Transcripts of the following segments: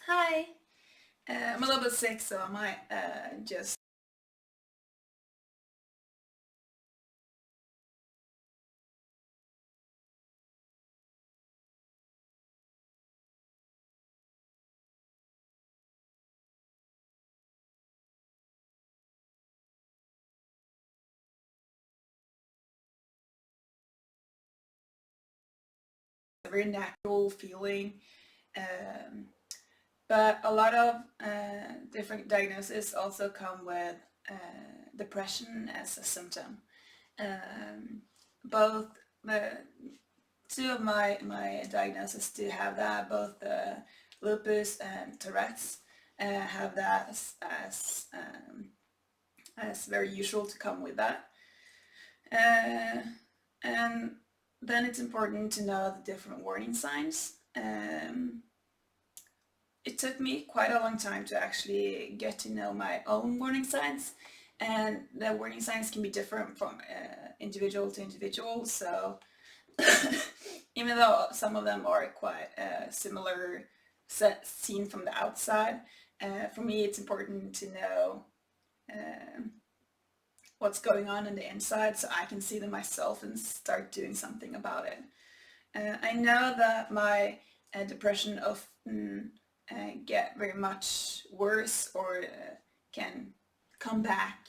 Hi. I'm a little bit sick, so I might just a very natural feeling. Um, but a lot of different diagnoses also come with depression as a symptom. Um, both the two of my diagnoses do have that. Both lupus and Tourette's have that as very usual to come with that. And then it's important to know the different warning signs. It took me quite a long time to actually get to know my own warning signs, and the warning signs can be different from individual to individual. So even though some of them are quite similar, seen from the outside, for me it's important to know what's going on the inside so I can see them myself and start doing something about it. I know that my depression often get very much worse or can come back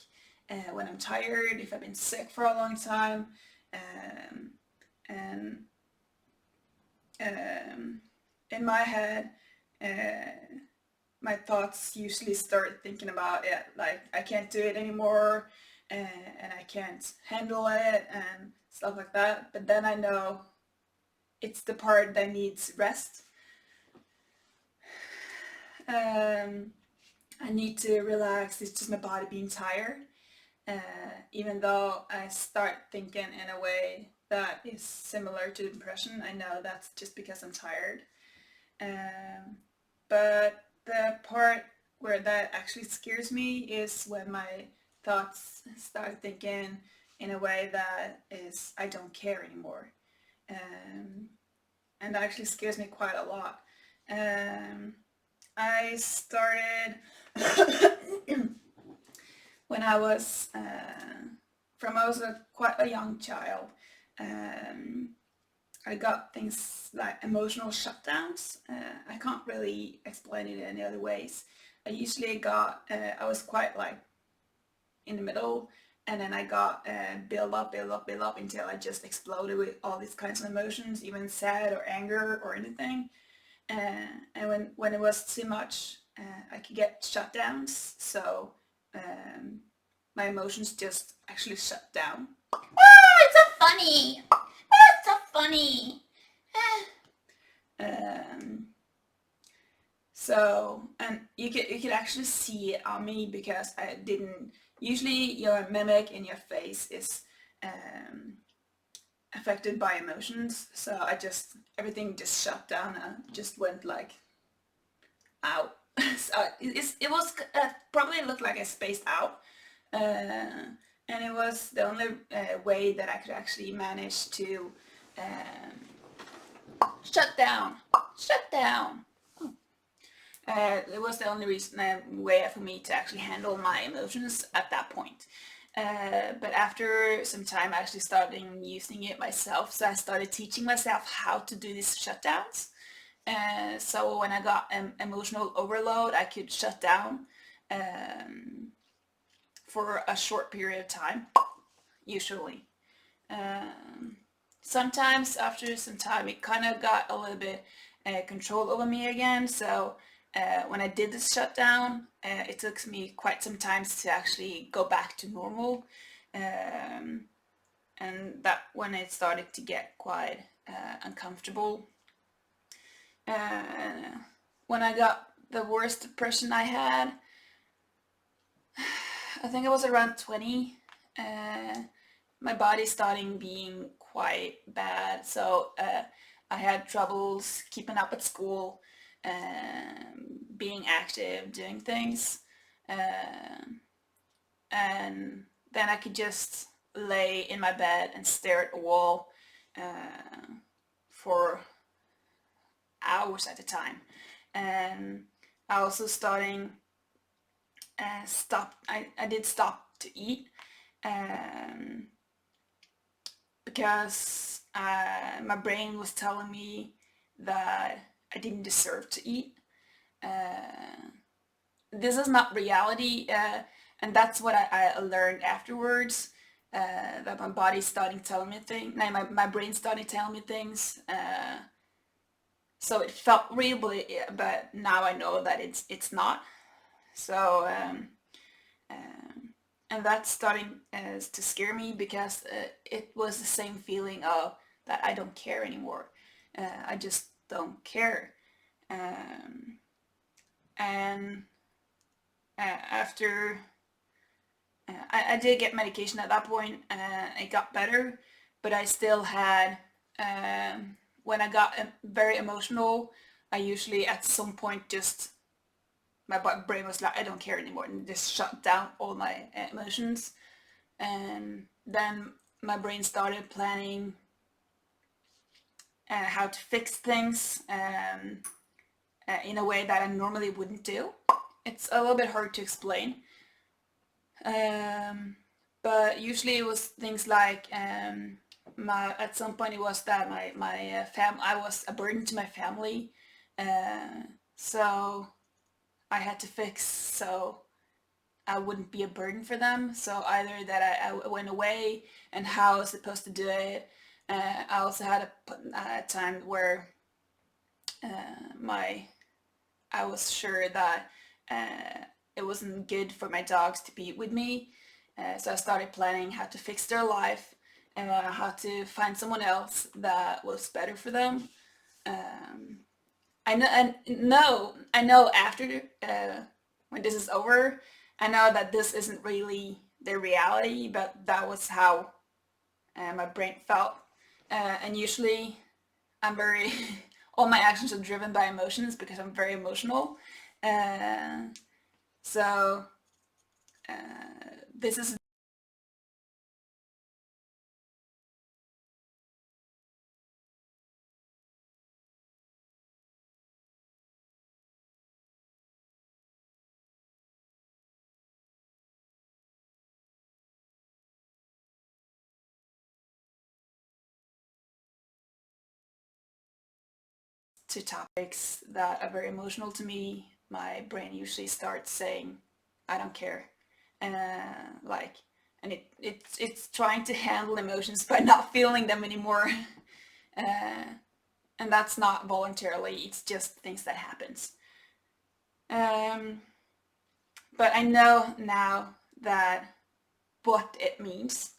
when I'm tired, if I've been sick for a long time, and in my head my thoughts usually start thinking about it, like I can't do it anymore, and I can't handle it and stuff like that. But then I know it's the part that needs rest. I need to relax. It's just my body being tired. Even though I start thinking in a way that is similar to depression, I know that's just because I'm tired. But the part where that actually scares me is when my thoughts start thinking in a way that is, I don't care anymore. And that actually scares me quite a lot. I started when I was quite a young child. I got things like emotional shutdowns. I can't really explain it any other ways. I usually got, I was quite like in the middle, and then I got build up until I just exploded with all these kinds of emotions, even sad or anger or anything. And when it was too much, I could get shutdowns. So my emotions just actually shut down. Oh, it's so funny. Oh, it's so funny. So, and you could actually see it on me because I didn't. Usually, your mimic in your face is affected by emotions. So everything just shut down and just went like out. So it was probably looked like I spaced out. And it was the only way that I could actually manage to shut down. It was the only way for me to actually handle my emotions at that point. But after some time, I actually started using it myself. So I started teaching myself how to do these shutdowns. So when I got emotional overload, I could shut down for a short period of time, usually. Sometimes after some time, it kind of got a little bit control over me again. So when I did this shutdown, it took me quite some time to actually go back to normal. And that when it started to get quite uncomfortable. When I got the worst depression I had, I think it was around 20. My body starting being quite bad, so I had troubles keeping up at school, being active, doing things, and then I could just lay in my bed and stare at a wall for hours at a time. And I also I did stop to eat because my brain was telling me that I didn't deserve to eat. This is not reality, and that's what I learned afterwards. That my body's starting telling me things, my brain started telling me things. So it felt real, but now I know that it's not. So and that's starting to scare me because it was the same feeling of that I don't care anymore. I just don't care. And after I did get medication at that point, it got better, but I still had, when I got very emotional, I usually at some point just, my brain was like, I don't care anymore, and just shut down all my emotions. And then my brain started planning how to fix things in a way that I normally wouldn't do. It's a little bit hard to explain. But usually it was things like at some point it was that I was a burden to my family, so I had to fix so I wouldn't be a burden for them. So either that I went away and how I was supposed to do it. I also had a time where I was sure that it wasn't good for my dogs to be with me. So I started planning how to fix their life, how to find someone else that was better for them. I know after when this is over, I know that this isn't really the reality, but that was how my brain felt. And usually I'm very, all my actions are driven by emotions because I'm very emotional. So this is to topics that are very emotional to me. My brain usually starts saying, "I don't care," like, and it's trying to handle emotions by not feeling them anymore. And that's not voluntarily, it's just things that happens. But I know now that what it means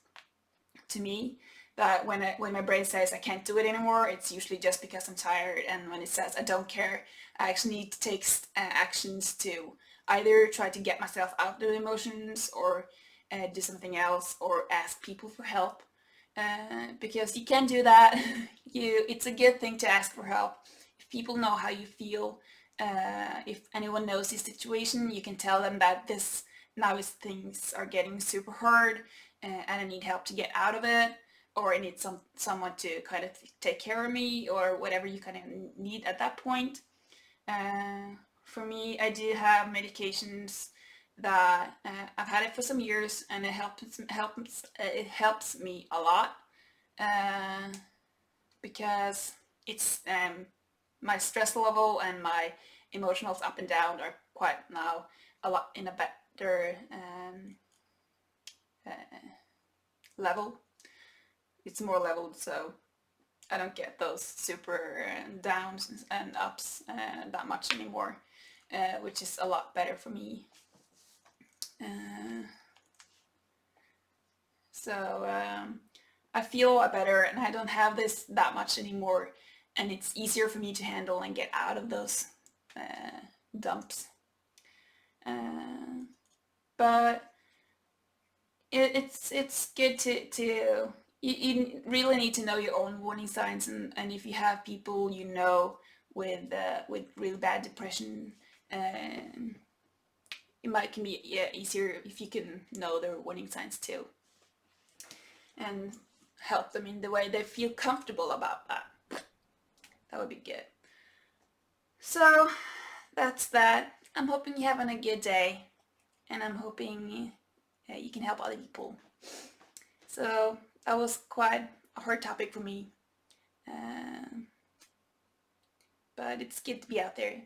to me, that when my brain says I can't do it anymore, it's usually just because I'm tired, and when it says I don't care, I actually need to take actions to either try to get myself out of the emotions, or do something else, or ask people for help. Because you can do that. It's a good thing to ask for help. If people know how you feel, if anyone knows this situation, you can tell them that now things are getting super hard, and I need help to get out of it, or I need someone to kind of take care of me, or whatever you kind of need at that point. For me, I do have medications that I've had it for some years, and it helps me a lot, because it's my stress level and my emotionals up and down are quite now a lot in a better level. It's more leveled, so I don't get those super downs and ups that much anymore, which is a lot better for me. So I feel a lot better, and I don't have this that much anymore, and it's easier for me to handle and get out of those dumps. But it's good to you really need to know your own warning signs, and if you have people you know with really bad depression, it can be easier if you can know their warning signs too, and help them in the way they feel comfortable about that. That would be good. So that's that. I'm hoping you're having a good day, and I'm hoping you can help other people. So that was quite a hard topic for me, but it's good to be out there.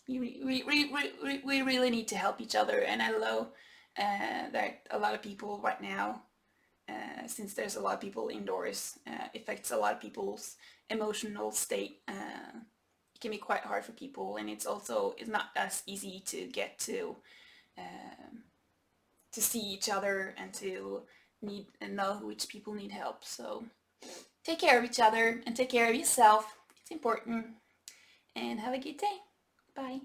We really need to help each other, and I know that a lot of people right now, since there's a lot of people indoors, affects a lot of people's emotional state. It can be quite hard for people, and it's not as easy to get to see each other and to know which people need help. So take care of each other and take care of yourself. It's important. And have a good day. Bye.